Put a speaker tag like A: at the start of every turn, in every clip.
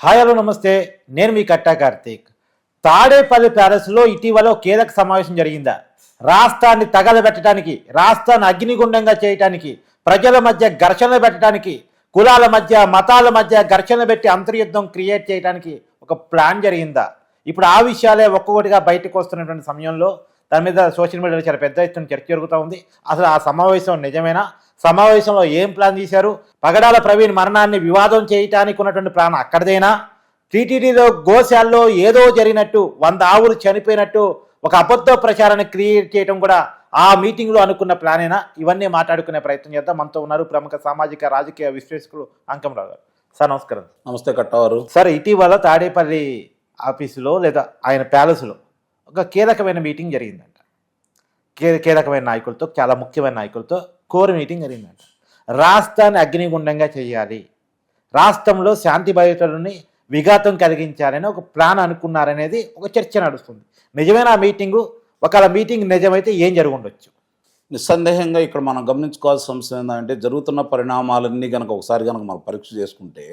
A: Hi hello నమస్తే, నేను మీ కట్టా కార్తీక్. తాడేపల్లి ప్యాలెస్లో ఇటీవల కీలక సమావేశం జరిగిందా? రాష్ట్రాన్ని తగలబెట్టడానికి, రాష్ట్రాన్ని అగ్నిగుండంగా చేయడానికి, ప్రజల మధ్య ఘర్షణలు పెట్టడానికి, కులాల మధ్య మతాల మధ్య ఘర్షణలు పెట్టి అంతర్యుద్ధం క్రియేట్ చేయడానికి ఒక ప్లాన్ జరిగిందా? ఇప్పుడు ఆ విషయాలే ఒక్కొక్కటిగా బయటకు వస్తున్నటువంటి సమయంలో దాని మీద సోషల్ మీడియాలో చాలా పెద్ద ఎత్తున చర్చ జరుగుతూ ఉంది. అసలు ఆ సమావేశం నిజమేనా? సమావేశంలో ఏం ప్లాన్ చేశారు? పగడాల ప్రవీణ్ మరణాన్ని వివాదం చేయటానికి ఉన్నటువంటి ప్లాన్ అక్కడిదేనా? టీటీడీలో గోశాల్లో ఏదో జరిగినట్టు, 100 ఆవులు చనిపోయినట్టు ఒక అబద్ధ ప్రచారాన్ని క్రియేట్ చేయడం కూడా ఆ మీటింగ్లో అనుకున్న ప్లానేనా? ఇవన్నీ మాట్లాడుకునే ప్రయత్నం చేద్దాం. మనతో ఉన్నారు ప్రముఖ సామాజిక రాజకీయ విశ్లేషకులు అంకంరావు గారు. సార్ నమస్కారం.
B: నమస్తే కట్టవారు.
A: సార్, ఇటీవల తాడేపల్లి ఆఫీసులో లేదా ఆయన ప్యాలెస్లో ఒక కీలకమైన మీటింగ్ జరిగిందంట. కీలకమైన నాయకులతో, చాలా ముఖ్యమైన నాయకులతో కోర్ మీటింగ్ జరిగిందంట. రాష్ట్రాన్ని అగ్నిగుండంగా చేయాలి, రాష్ట్రంలో శాంతి భద్రతలని విఘాతం కలిగించాలని ఒక ప్లాన్ అనుకున్నారనేది ఒక చర్చ నడుస్తుంది. నిజమైన ఆ మీటింగు, ఒకవేళ మీటింగ్ నిజమైతే ఏం జరిగి ఉండొచ్చు?
B: నిస్సందేహంగా ఇక్కడ మనం గమనించుకోవాల్సిన అంశం ఏంటంటే, జరుగుతున్న పరిణామాలన్నీ కనుక ఒకసారి కనుక మనం పరీక్ష చేసుకుంటే,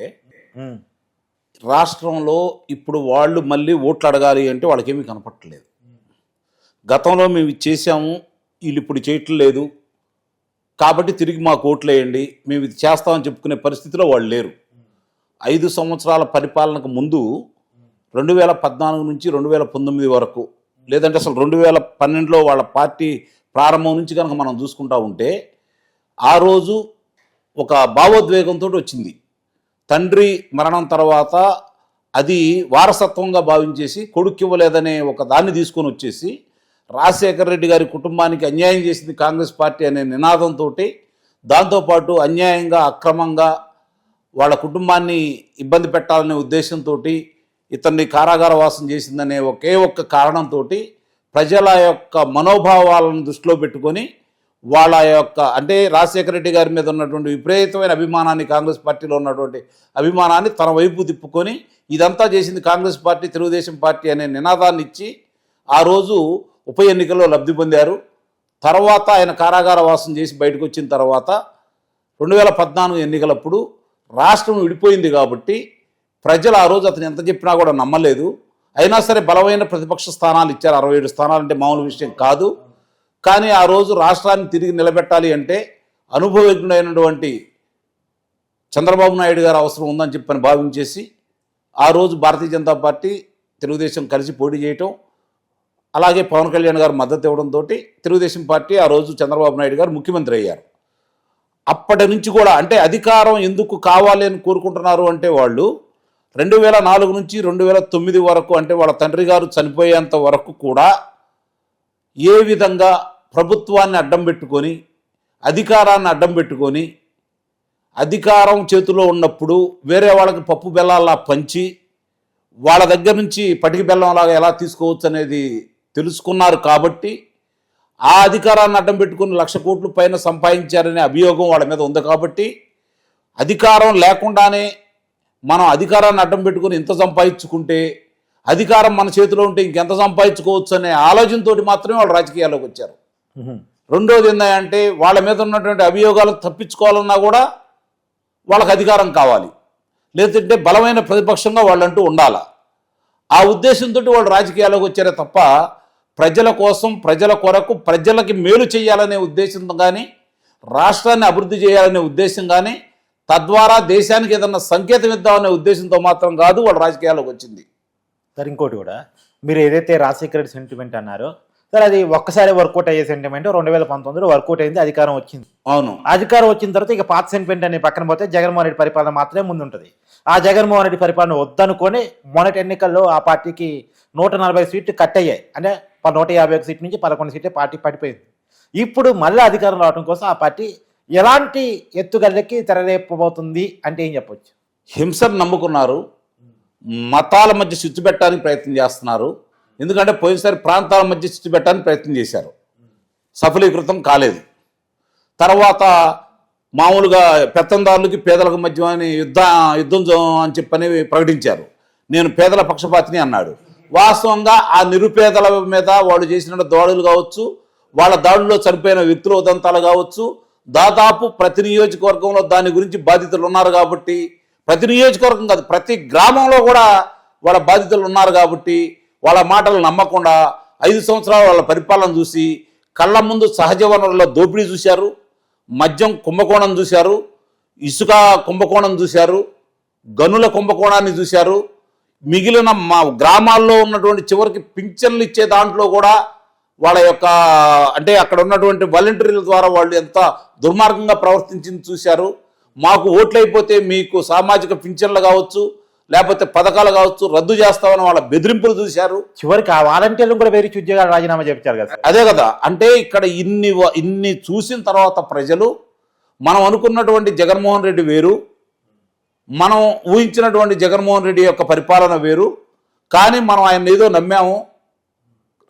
B: రాష్ట్రంలో ఇప్పుడు వాళ్ళు మళ్ళీ ఓట్లు అడగాలి అంటే వాళ్ళకేమీ కనపట్టలేదు. గతంలో మేము ఇది చేసాము, వీళ్ళు ఇప్పుడు చేయట్లేదు కాబట్టి తిరిగి మాకు ఓట్లు వేయండి, మేము ఇది చేస్తామని చెప్పుకునే పరిస్థితిలో వాళ్ళు లేరు. 5 సంవత్సరాల పరిపాలనకు ముందు 2014 నుంచి 2019 వరకు, లేదంటే అసలు 2012లో వాళ్ళ పార్టీ ప్రారంభం నుంచి కనుక మనం చూసుకుంటా ఉంటే, ఆ రోజు ఒక భావోద్వేగంతో వచ్చింది. తండ్రి మరణం తర్వాత అది వారసత్వంగా భావించేసి కొడుకు ఇవ్వలేదనే ఒక దాన్ని తీసుకొని వచ్చేసి రాజశేఖర రెడ్డి గారి కుటుంబానికి అన్యాయం చేసింది కాంగ్రెస్ పార్టీ అనే నినాదంతో, దాంతోపాటు అన్యాయంగా అక్రమంగా వాళ్ళ కుటుంబాన్ని ఇబ్బంది పెట్టాలనే ఉద్దేశంతో ఇతన్ని కారాగార వాసం చేసిందనే ఒకే ఒక్క కారణంతో ప్రజల యొక్క మనోభావాలను దృష్టిలో పెట్టుకొని వాళ్ళ యొక్క, అంటే రాజశేఖర రెడ్డి గారి మీద ఉన్నటువంటి విపరీతమైన అభిమానాన్ని, కాంగ్రెస్ పార్టీలో ఉన్నటువంటి అభిమానాన్ని తన వైపు తిప్పుకొని ఇదంతా చేసింది కాంగ్రెస్ పార్టీ, తెలుగుదేశం పార్టీ అనే నినాదాన్ని ఇచ్చి ఆ రోజు ఉప ఎన్నికల్లో లబ్ధి పొందారు. తర్వాత ఆయన కారాగార వాసం చేసి బయటకు వచ్చిన తర్వాత 2014 ఎన్నికలప్పుడు రాష్ట్రం విడిపోయింది కాబట్టి ప్రజలు ఆ రోజు అతను ఎంత చెప్పినా కూడా నమ్మలేదు. అయినా సరే బలమైన ప్రతిపక్ష స్థానాలు ఇచ్చారు. 67 స్థానాలు అంటే మామూలు విషయం కాదు. కానీ ఆ రోజు రాష్ట్రాన్ని తిరిగి నిలబెట్టాలి అంటే అనుభవజ్ఞుడైనటువంటి చంద్రబాబు నాయుడు గారు అవసరం ఉందని చెప్పని భావించేసి ఆ రోజు భారతీయ జనతా పార్టీ, తెలుగుదేశం కలిసి పోటీ చేయటం, అలాగే పవన్ కళ్యాణ్ గారు మద్దతు ఇవ్వడంతో తెలుగుదేశం పార్టీ ఆ రోజు చంద్రబాబు నాయుడు గారు ముఖ్యమంత్రి అయ్యారు. అప్పటి నుంచి కూడా, అంటే అధికారం ఎందుకు కావాలి అని కోరుకుంటున్నారు అంటే, వాళ్ళు 2004 నుంచి 2009 వరకు, అంటే వాళ్ళ తండ్రి గారు చనిపోయేంత వరకు కూడా ఏ విధంగా ప్రభుత్వాన్ని అడ్డం పెట్టుకొని, అధికారాన్ని అడ్డం పెట్టుకొని, అధికారం చేతిలో ఉన్నప్పుడు వేరే వాళ్ళకి పప్పు బెల్లాల్లా పంచి వాళ్ళ దగ్గర నుంచి పటికి బెల్లంలాగా ఎలా తీసుకోవచ్చు అనేది తెలుసుకున్నారు. కాబట్టి ఆ అధికారాన్ని అడ్డం పెట్టుకుని 1,00,000 కోట్ల పైన సంపాదించారనే అభియోగం వాళ్ళ మీద ఉంది. కాబట్టి అధికారం లేకుండానే మనం అధికారాన్ని అడ్డం పెట్టుకుని ఇంత సంపాదించుకుంటే, అధికారం మన చేతిలో ఉంటే ఇంకెంత సంపాదించుకోవచ్చు అనే ఆలోచనతో మాత్రమే వాళ్ళు రాజకీయాల్లోకి వచ్చారు. రెండోది ఏంటంటే, వాళ్ళ మీద ఉన్నటువంటి అభియోగాలను తప్పించుకోవాలన్నా కూడా వాళ్ళకి అధికారం కావాలి, లేదంటే బలమైన ప్రతిపక్షంగా వాళ్ళంటూ ఉండాలా. ఆ ఉద్దేశంతో వాళ్ళు రాజకీయాల్లోకి వచ్చారే తప్ప ప్రజల కోసం, ప్రజల కొరకు, ప్రజలకి మేలు చేయాలనే ఉద్దేశంతో కానీ, రాష్ట్రాన్ని అభివృద్ధి చేయాలనే ఉద్దేశం కానీ, తద్వారా దేశానికి ఏదన్నా సంకేతం ఇద్దామనే ఉద్దేశంతో మాత్రం కాదు వాళ్ళు రాజకీయాల్లోకి వచ్చింది.
A: సార్, ఇంకోటి కూడా, మీరు ఏదైతే రాజశేఖర రెడ్డి సెంటిమెంట్ అన్నారో సార్, అది ఒక్కసారి వర్కౌట్ అయ్యే సెంటిమెంట్ 2019లో వర్కౌట్ అయింది, అధికారం వచ్చింది.
B: అవును,
A: అధికారం వచ్చిన తర్వాత ఇక పాత సెంటిమెంట్ అనే పక్కన పోతే జగన్మోహన్ రెడ్డి పరిపాలన మాత్రమే ముందు ఉంటుంది. ఆ జగన్మోహన్ రెడ్డి పరిపాలన వద్దనుకొని మొన్నటి ఎన్నికల్లో ఆ పార్టీకి 140 సీట్లు కట్ అయ్యాయి. అంటే 151 సీట్ల నుంచి 11 సీట్లే పార్టీ పడిపోయింది. ఇప్పుడు మళ్ళీ అధికారం రావడం కోసం ఆ పార్టీ ఎలాంటి ఎత్తుగల్లకి తెరలేపబోతుంది అంటే ఏం చెప్పొచ్చు?
B: హింసను నమ్ముకున్నారు, మతాల మధ్య చిచ్చు పెట్టడానికి ప్రయత్నం చేస్తున్నారు. ఎందుకంటే పోయినసారి ప్రాంతాల మధ్య చిచ్చు పెట్టడానికి ప్రయత్నం చేశారు, సఫలీకృతం కాలేదు. తర్వాత మామూలుగా పెత్తందారులకి పేదలకు మధ్య యుద్ధం అని చెప్పని ప్రకటించారు. నేను పేదల పక్షపాతిని అన్నాడు. వాస్తవంగా ఆ నిరుపేదల మీద వాళ్ళు చేసిన దాడులు కావచ్చు, వాళ్ళ దాడుల్లో చనిపోయిన వ్యక్తుల ఉదంతాలు కావచ్చు, దాదాపు ప్రతి నియోజకవర్గంలో దాని గురించి బాధితులు ఉన్నారు. కాబట్టి ప్రతి నియోజకవర్గం కాదు, ప్రతి గ్రామంలో కూడా వాళ్ళ బాధితులు ఉన్నారు కాబట్టి వాళ్ళ మాటలు నమ్మకుండా 5 సంవత్సరాలు వాళ్ళ పరిపాలన చూసి కళ్ళ ముందు సహజ వనరుల దోపిడీ చూశారు, మద్యం కుంభకోణం చూశారు, ఇసుక కుంభకోణం చూశారు, గనుల కుంభకోణాన్ని చూశారు. మిగిలిన మా గ్రామాల్లో ఉన్నటువంటి చివరికి పింఛన్లు ఇచ్చే దాంట్లో కూడా వాళ్ళ యొక్క అంటే అక్కడ ఉన్నటువంటి వాలంటీర్ల ద్వారా వాళ్ళు ఎంత దుర్మార్గంగా ప్రవర్తించింది చూశారు. మాకు ఓట్లయిపోతే మీకు సామాజిక పింఛన్లు కావచ్చు, లేకపోతే పథకాలు కావచ్చు రద్దు చేస్తామని వాళ్ళ బెదిరింపులు చూశారు.
A: చివరికి ఆ వాలంటీర్లు కూడా వేరే ఉద్యోగాలు రాజీనామా చేయించారు కదా.
B: అదే కదా, అంటే ఇక్కడ ఇన్ని చూసిన తర్వాత ప్రజలు మనం అనుకున్నటువంటి జగన్మోహన్ రెడ్డి వేరు, మనం ఊహించినటువంటి జగన్మోహన్ రెడ్డి యొక్క పరిపాలన వేరు. కానీ మనం ఆయన ఏదో నమ్మాము,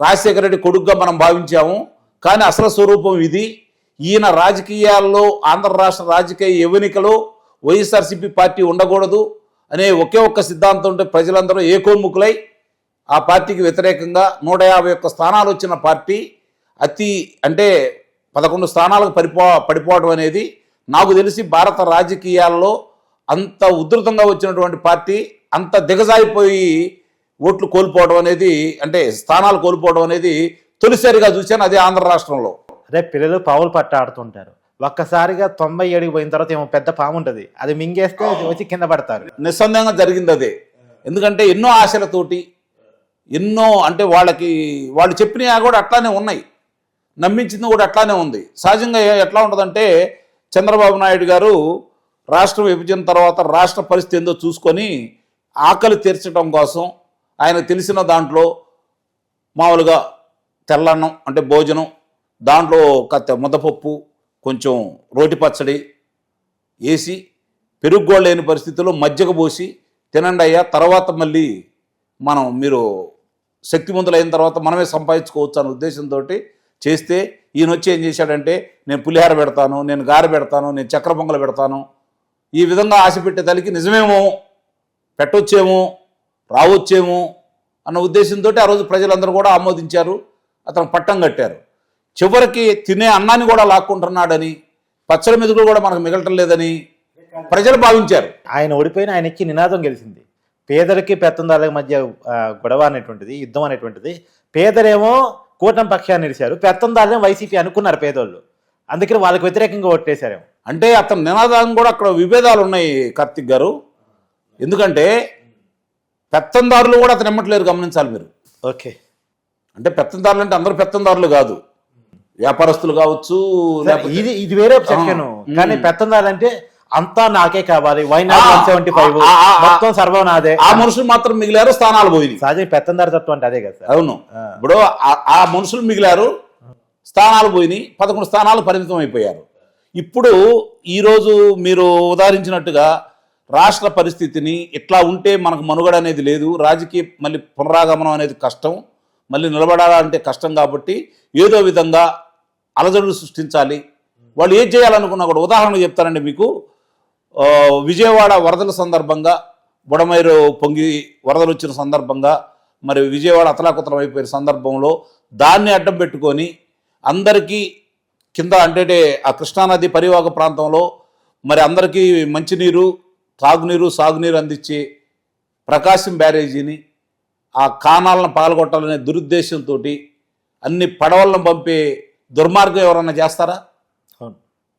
B: రాజశేఖర రెడ్డి కొడుకుగా మనం భావించాము. కానీ అసలు స్వరూపం ఇది. ఈయన రాజకీయాల్లో ఆంధ్ర రాష్ట్ర రాజకీయ యవనికలో వైఎస్ఆర్సీపీ పార్టీ ఉండకూడదు అనే ఒకే ఒక్క సిద్ధాంతంతో ప్రజలందరూ ఏకోన్ముఖులై ఆ పార్టీకి వ్యతిరేకంగా 151 స్థానాలు వచ్చిన పార్టీ అంటే 11 స్థానాలకు పడిపోవడం అనేది నాకు తెలిసి భారత రాజకీయాల్లో అంత ఉధృతంగా వచ్చినటువంటి పార్టీ అంత దిగజారిపోయి ఓట్లు కోల్పోవడం అనేది, అంటే స్థానాలు కోల్పోవడం అనేది తొలిసారిగా చూశాను, అదే ఆంధ్ర రాష్ట్రంలో.
A: అదే పిల్లలు పావులు పట్ట ఆడుతుంటారు, ఒక్కసారిగా 97 పోయిన తర్వాత ఏమో పెద్ద పాము ఉంటుంది, అది మింగేస్తే వచ్చి కింద పడతారు.
B: నిస్సందేహంగా జరిగింది అదే. ఎందుకంటే ఎన్నో ఆశలతోటి ఎన్నో అంటే వాళ్ళు చెప్పినవి కూడా అట్లానే ఉన్నాయి, నమ్మించింది కూడా అట్లానే ఉంది. సహజంగా ఎట్లా ఉంటుందంటే చంద్రబాబు నాయుడు గారు రాష్ట్రం విభజన తర్వాత రాష్ట్ర పరిస్థితి ఏందో చూసుకొని ఆకలి తీర్చడం కోసం ఆయన తెలిసిన దాంట్లో మామూలుగా తెల్లన్నం అంటే భోజనం, దాంట్లో ముద్దపప్పు, కొంచెం రోటి పచ్చడి వేసి పెరుగు లేని పరిస్థితుల్లో మజ్జిగ పోసి తినండి అయ్యా, తర్వాత మళ్ళీ మీరు శక్తివంతులైన తర్వాత మనమే సంపాదించుకోవచ్చు అనే ఉద్దేశంతో చేస్తే ఈయన వచ్చి ఏం చేశాడంటే నేను పులిహార పెడతాను, నేను గారె పెడతాను, నేను చక్కెర పొంగలు పెడతాను, ఈ విధంగా ఆశ పెట్టే తల్లికి నిజమేమో పెట్టొచ్చేమో రావచ్చేమో అన్న ఉద్దేశంతో ఆ రోజు ప్రజలందరూ కూడా ఆమోదించారు, అతను పట్టం కట్టారు. చివరికి తినే అన్నాన్ని కూడా లాక్కుంటున్నాడని, పచ్చడి మెతుకులు కూడా మనకు మిగలటం లేదని ప్రజలు భావించారు.
A: ఆయన ఓడిపోయిన ఆయన ఎక్కి నినాదం గెలిచింది, పేదలకి పెత్తందారుల మధ్య గొడవ అనేటువంటిది, యుద్ధం అనేటువంటిది. పేదలేమో కూటమి పక్షాన్ని నిలిచారు, పెత్తందారులే వైసీపీ అనుకున్నారు పేదోళ్ళు, అందుకని వాళ్ళకి వ్యతిరేకంగా ఓట్లేశారేమో.
B: అంటే అతని నినాదం కూడా అక్కడ విభేదాలు ఉన్నాయి కార్తిక్ గారు. ఎందుకంటే పెత్తందారులు కూడా అతను ఎమ్మట్లేరు, గమనించాలి మీరు.
A: ఓకే,
B: అంటే పెత్తందారులు అంటే అందరూ పెత్తందారులు కాదు, వ్యాపారస్తులు కావచ్చు.
A: ఇది వేరే సెక్షన్. కానీ పెత్తందారులు అంటే అంతా నాకే కావాలి, మొత్తం సర్వం నాదే,
B: ఆ మనుషులు మాత్రం మిగిలారు, స్థానాలు పోయి.
A: సహజంగా పెత్తందారు తత్వం అంటే అదే కదా.
B: అవును, ఇప్పుడు ఆ మనుషులు మిగిలారు, స్థానాలు పోయినాయి, 11 స్థానాలు పరిమితం అయిపోయారు. ఇప్పుడు ఈరోజు మీరు ఉదాహరించినట్టుగా రాష్ట్ర పరిస్థితిని ఇట్లా ఉంటే మనకు మనుగడ అనేది లేదు, రాజకీయ మళ్ళీ పునరాగమనం అనేది కష్టం, మళ్ళీ నిలబడాలంటే కష్టం. కాబట్టి ఏదో విధంగా అలజడులు సృష్టించాలి. వాళ్ళు ఏం చేయాలనుకున్నా కూడా ఉదాహరణ చెప్తానండి మీకు. విజయవాడ వరదల సందర్భంగా బుడమైరు పొంగి వరదలు వచ్చిన సందర్భంగా మరి విజయవాడ అతలాకుతలం అయిపోయిన సందర్భంలో దాన్ని అడ్డం పెట్టుకొని అందరికీ కింద అంటే ఆ కృష్ణానది పరివాహక ప్రాంతంలో మరి అందరికీ మంచినీరు, తాగునీరు, సాగునీరు అందించే ప్రకాశం బ్యారేజీని ఆ కానాలను పాల్గొట్టాలనే దురుద్దేశంతో అన్ని పడవలను పంపే దుర్మార్గం ఎవరన్నా చేస్తారా?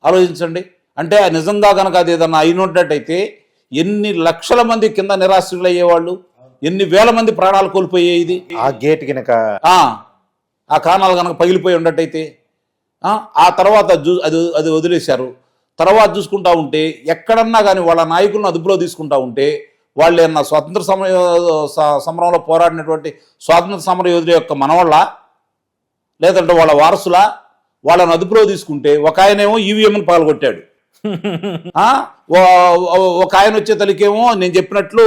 B: ఆలోచించండి. అంటే నిజంగా కనుక అది ఏదన్నా అయినట్టయితే ఎన్ని లక్షల మంది కింద నిరాశ్రులు అయ్యేవాళ్ళు, ఎన్ని వేల మంది ప్రాణాలు కోల్పోయేది.
A: ఆ గేట్ కనుక
B: ఆ కానాలు కనుక పగిలిపోయి ఉన్నట్టయితే ఆ తర్వాత అది వదిలేశారు. తర్వాత చూసుకుంటా ఉంటే ఎక్కడన్నా కానీ వాళ్ళ నాయకులను అదుపులో తీసుకుంటా ఉంటే వాళ్ళు ఏమన్నా స్వాతంత్ర సమరంలో పోరాడినటువంటి స్వాతంత్ర సమర యోధుల యొక్క మనవాళ్ళ, లేదంటే వాళ్ళ వారసులా? వాళ్ళని అదుపులో తీసుకుంటే ఒక ఆయనేమో ఈవీఎంని పాల్గొట్టాడు, ఒక ఆయన వచ్చే తలికేమో నేను చెప్పినట్లు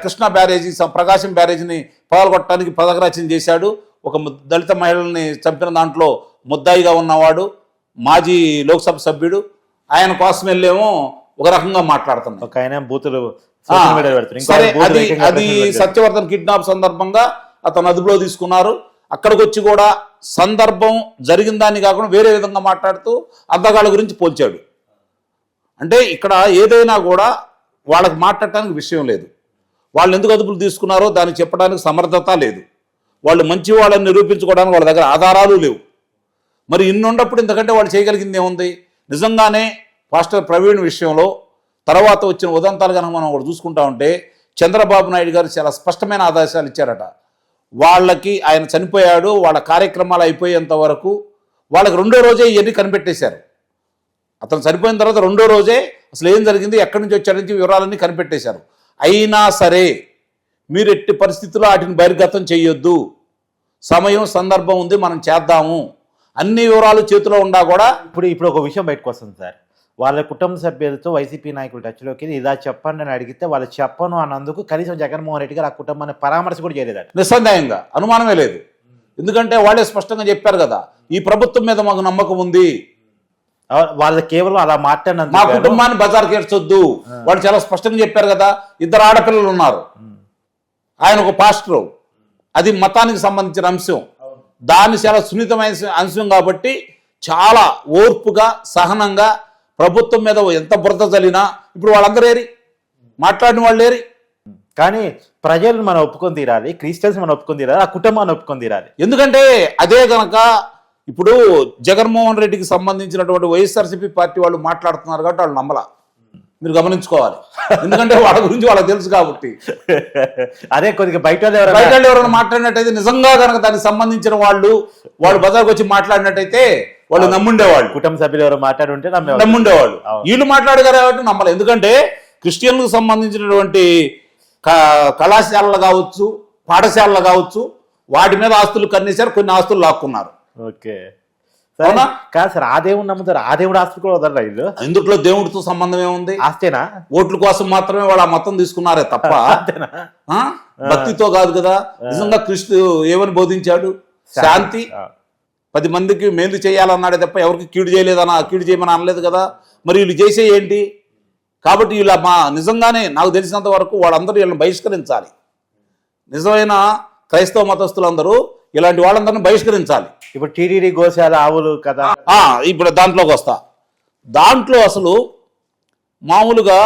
B: కృష్ణా బ్యారేజీ ప్రకాశం బ్యారేజీని పాల్గొట్టడానికి పథకరచన చేశాడు. ఒక దళిత మహిళల్ని చంపిన దాంట్లో ముద్దాయిగా ఉన్నవాడు మాజీ లోక్సభ సభ్యుడు, ఆయన కోసం వెళ్ళేమో ఒక రకంగా మాట్లాడుతున్నాడు.
A: ఒక ఆయన బూతులు
B: సరే, అది సత్యవర్ధన్ కిడ్నాప్ సందర్భంగా అతను అదుపులో తీసుకున్నారు. అక్కడికి వచ్చి కూడా సందర్భం జరిగిన దాన్ని కాకుండా వేరే విధంగా మాట్లాడుతూ అద్దగాళ్ళ గురించి పోల్చాడు. అంటే ఇక్కడ ఏదైనా కూడా వాళ్ళకి మాట్లాడటానికి విషయం లేదు. వాళ్ళు ఎందుకు అదుపులు తీసుకున్నారో దానికి చెప్పడానికి సమర్థత లేదు. వాళ్ళు మంచి వాళ్ళని నిరూపించుకోవడానికి వాళ్ళ దగ్గర ఆధారాలు లేవు. మరి ఇన్నున్నప్పుడు ఇంతకంటే వాళ్ళు చేయగలిగింది ఏముంది? నిజంగానే పాస్టర్ ప్రవీణ్ విషయంలో తర్వాత వచ్చిన ఉదంతాలు కనుక మనం ఒకటి చూసుకుంటా ఉంటే చంద్రబాబు నాయుడు గారు చాలా స్పష్టమైన ఆదేశాలు ఇచ్చారట. వాళ్ళకి ఆయన చనిపోయాడు, వాళ్ళ కార్యక్రమాలు అయిపోయేంత వరకు వాళ్ళకి రెండో రోజే ఇవన్నీ కనిపెట్టేశారు. అతను చనిపోయిన తర్వాత రెండో రోజే అసలు ఏం జరిగింది, ఎక్కడి నుంచి వచ్చాడని వివరాలన్నీ కనిపెట్టేశారు. అయినా సరే మీరు ఎట్టి పరిస్థితుల్లో వాటిని బహిర్గతం చేయొద్దు, సమయం సందర్భం ఉంది, మనం చేద్దాము, అన్ని వివరాలు చేతిలో ఉండా కూడా.
A: ఇప్పుడు ఒక విషయం బయటకు వస్తుంది సార్. వాళ్ళ కుటుంబ సభ్యులతో వైసీపీ నాయకులు టచ్లోకి ఇలా చెప్పండి అని అడిగితే వాళ్ళు చెప్పను అన్నందుకు కనీసం జగన్మోహన్ రెడ్డి గారు ఆ కుటుంబాన్ని పరామర్శ కూడా చేయలేదట.
B: నిస్సందేహంగా అనుమానమే లేదు. ఎందుకంటే వాళ్ళే స్పష్టంగా చెప్పారు కదా, ఈ ప్రభుత్వం మీద మాకు నమ్మకం ఉంది,
A: వాళ్ళు కేవలం అలా మాట్లాడినందుకు
B: మా కుటుంబాన్ని బజార్కి ఏడ్చొద్దు. వాళ్ళు చాలా స్పష్టంగా చెప్పారు కదా. 2 ఆడపిల్లలు ఉన్నారు, ఆయన ఒక పాస్టరు, అది మతానికి సంబంధించిన అంశం, దాన్ని చాలా సున్నితమైన అంశం కాబట్టి చాలా ఓర్పుగా సహనంగా ప్రభుత్వం మీద ఎంత బురద చల్లినా ఇప్పుడు వాళ్ళందరూ ఏరి మాట్లాడిన వాళ్ళు ఏరి.
A: కానీ ప్రజలు మనం ఒప్పుకొని తీరాలి, క్రిస్టియన్స్ మనం ఒప్పుకొని తీరాలి, ఆ కుటుంబాన్ని ఒప్పుకొని తీరాలి.
B: ఎందుకంటే అదే కనుక ఇప్పుడు జగన్మోహన్ రెడ్డికి సంబంధించినటువంటి వైఎస్ఆర్సీపీ పార్టీ వాళ్ళు మాట్లాడుతున్నారు కాబట్టి వాళ్ళు నమ్మలా. మీరు గమనించుకోవాలి. ఎందుకంటే వాళ్ళ గురించి వాళ్ళకి తెలుసు కాబట్టి.
A: అదే కొద్దిగా బయట
B: ఎవరైనా మాట్లాడినట్టయితే నిజంగా కనుక దానికి సంబంధించిన వాళ్ళు బజార్కి వచ్చి మాట్లాడినట్టయితే వాళ్ళు నమ్ముండేవాళ్ళు.
A: కుటుంబ సభ్యులు ఎవరు మాట్లాడుంటే
B: నమ్ముండేవాళ్ళు. వీళ్ళు మాట్లాడగారు కాబట్టి నమ్మలేదు. ఎందుకంటే క్రిస్టియన్లకు సంబంధించినటువంటి కళాశాలలు కావచ్చు, పాఠశాలలు కావచ్చు, వాటి మీద ఆస్తులు కన్నేశారు, కొన్ని ఆస్తులు లాక్కున్నారు.
A: ఓకే కాదు సార్, ఆ దేవుడు నమ్ముతారు, ఆ దేవుడు ఆస్తులు కూడా వదలరా వీళ్ళు?
B: ఇందులో దేవుడితో సంబంధం ఏముంది?
A: ఆస్తేనా?
B: ఓట్ల కోసం మాత్రమే వాళ్ళు ఆ మతం తీసుకున్నారే తప్ప భక్తితో కాదు కదా. నిజంగా క్రీస్తు ఏమని బోధించాడు? శాంతి, 10 మందికి మేలు చేయాలన్నాడే తప్ప ఎవరికి కీడు చేయలేదన్నా, కీడు చేయమని అనలేదు కదా. మరి వీళ్ళు చేసే ఏంటి? కాబట్టి వీళ్ళ నిజంగానే నాకు తెలిసినంత వరకు వాళ్ళందరూ వీళ్ళని బహిష్కరించాలి. నిజమైన క్రైస్తవ మతస్థులందరూ ఇలాంటి వాళ్ళందరినీ బహిష్కరించాలి.
A: ఇప్పుడు టీటీడీ గోశాల ఆవులు కదా,
B: ఇప్పుడు దాంట్లోకి వస్తా. దాంట్లో అసలు మామూలుగా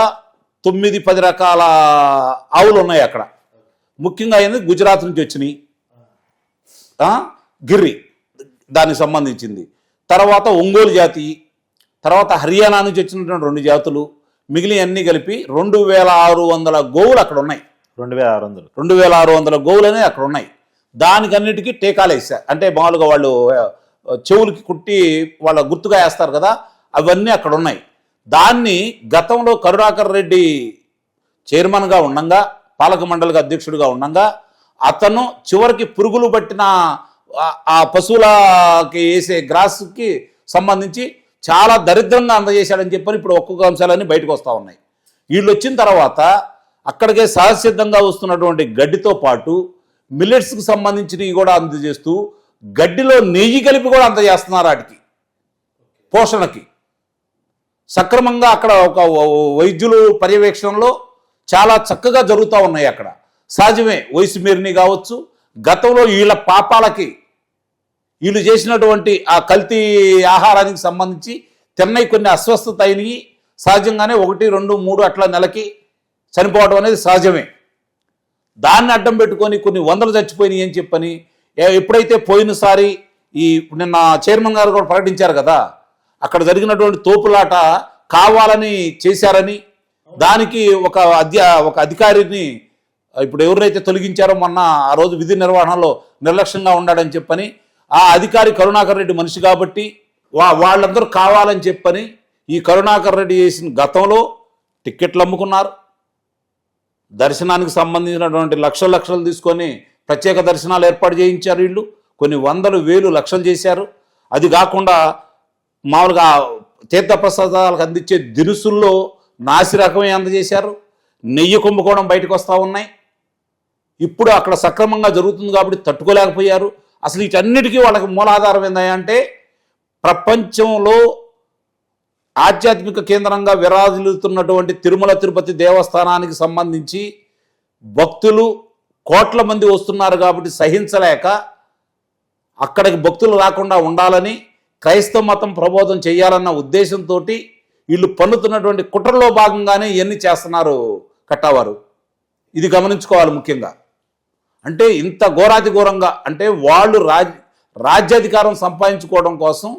B: 9-10 రకాల ఆవులు ఉన్నాయి అక్కడ. ముఖ్యంగా అయింది గుజరాత్ నుంచి వచ్చినాయి, గిర్రి దానికి సంబంధించింది, తర్వాత ఒంగోలు జాతి, తర్వాత హర్యానా నుంచి వచ్చినటువంటి 2 జాతులు, మిగిలిన అన్నీ కలిపి 2600 గోవులు అక్కడ ఉన్నాయి. 2600 గోవులు అనేవి అక్కడ ఉన్నాయి. దానికన్నిటికీ టీకాలు వేస్తారు. అంటే మామూలుగా వాళ్ళు చెవులకి కుట్టి వాళ్ళ గుర్తుగా వేస్తారు కదా, అవన్నీ అక్కడ ఉన్నాయి. దాన్ని గతంలో కరుణాకర్ రెడ్డి చైర్మన్గా ఉండంగా, పాలక మండలికి అధ్యక్షుడిగా ఉండంగా, అతను చివరికి పురుగులు పట్టిన ఆ పశువులకి వేసే గ్రాస్కి సంబంధించి చాలా దరిద్రంగా అందజేశాడని చెప్పని ఇప్పుడు ఒక్కొక్క అంశాలన్నీ బయటకు వస్తూ ఉన్నాయి. వీళ్ళు వచ్చిన తర్వాత అక్కడికే సహజసిద్ధంగా వస్తున్నటువంటి గడ్డితో పాటు మిల్లెట్స్కి సంబంధించినవి కూడా అందజేస్తూ గడ్డిలో నెయ్యి కలిపి కూడా అందజేస్తున్నారు. వాటికి పోషణకి సక్రమంగా అక్కడ ఒక వైద్యులు పర్యవేక్షణలో చాలా చక్కగా జరుగుతూ ఉన్నాయి. అక్కడ సహజమే వయసు మీరిని కావచ్చు, గతంలో వీళ్ళ పాపాలకి వీళ్ళు చేసినటువంటి ఆ కల్తీ ఆహారానికి సంబంధించి తిన్నవి కొన్ని అస్వస్థత అయినవి సహజంగానే 1, 2, 3 అట్లా నెలకి చనిపోవడం అనేది సహజమే. దాన్ని అడ్డం పెట్టుకొని కొన్ని వందలు చచ్చిపోయినాయి అని చెప్పని ఎప్పుడైతే పోయినసారి నిన్న చైర్మన్ గారు కూడా ప్రకటించారు కదా, అక్కడ జరిగినటువంటి తోపులాట కావాలని చేశారని, దానికి ఒక అధికారిని ఇప్పుడు ఎవరైతే తొలగించారో మొన్న ఆ రోజు విధి నిర్వహణలో నిర్లక్ష్యంగా ఉన్నాడని చెప్పని, ఆ అధికారి కరుణాకర్ రెడ్డి మనిషి కాబట్టి వాళ్ళందరూ కావాలని చెప్పని ఈ కరుణాకర్ రెడ్డి చేసిన గతంలో టిక్కెట్లు అమ్ముకున్నారు. దర్శనానికి సంబంధించినటువంటి లక్షలు తీసుకొని ప్రత్యేక దర్శనాలు ఏర్పాటు చేయించారు. వీళ్ళు కొన్ని 100,000 లక్షలు చేశారు. అది కాకుండా మామూలుగా తీర్థప్రసాదాలకు అందించే దినుసుల్లో నాసి రకమే అందజేశారు. నెయ్యి కుంభకోణం బయటకు వస్తూ ఉన్నాయి. ఇప్పుడు అక్కడ సక్రమంగా జరుగుతుంది కాబట్టి తట్టుకోలేకపోయారు. అసలు వీటన్నిటికీ వాళ్ళకి మూలాధారం ఏంటంటే ప్రపంచంలో ఆధ్యాత్మిక కేంద్రంగా విరాజిల్లుతున్నటువంటి తిరుమల తిరుపతి దేవస్థానానికి సంబంధించి భక్తులు కోట్ల మంది వస్తున్నారు కాబట్టి సహించలేక అక్కడికి భక్తులు రాకుండా ఉండాలని క్రైస్తవ మతం ప్రబోధం చేయాలన్న ఉద్దేశంతో వీళ్ళు పన్నుతున్నటువంటి కుట్రలో భాగంగానే ఇవన్నీ చేస్తున్నారు కట్టావారు. ఇది గమనించుకోవాలి ముఖ్యంగా. అంటే ఇంత ఘోరాతి ఘోరంగా అంటే వాళ్ళు రాజ్యాధికారం సంపాదించుకోవడం కోసం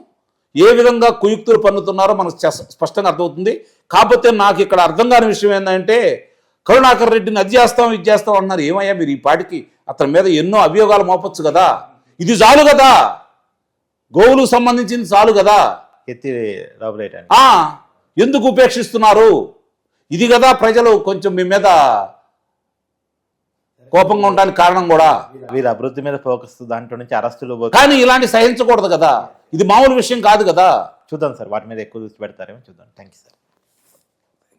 B: ఏ విధంగా కుయుక్తులు పన్నుతున్నారో మనకు స్పష్టంగా అర్థమవుతుంది. కాకపోతే నాకు ఇక్కడ అర్థం కాని విషయం ఏంటంటే కరుణాకర్ రెడ్డిని అది చేస్తాం ఇది చేస్తాం అన్నారు. ఏమయ్యా మీరు ఈ పాటికి అతని మీద ఎన్నో అభియోగాలు మోపొచ్చు కదా, ఇది చాలు కదా, గోవులకు సంబంధించింది చాలు కదా,
A: ఎత్తి రాబులేట
B: ఎందుకు ఉపేక్షిస్తున్నారు? ఇది కదా ప్రజలు కొంచెం మీ మీద కోపంగా ఉండడానికి కారణం కూడా.
A: వీరి అభివృద్ధి మీద ఫోకస్, దాంట్లో నుంచి అరెస్టులు
B: కానీ ఇలాంటి సహించకూడదు కదా, ఇది మామూలు విషయం కాదు కదా.
A: చూద్దాం సార్, వాటి మీద ఎక్కువ దృష్టి పెడతారేమో చూద్దాం. Thank you sir.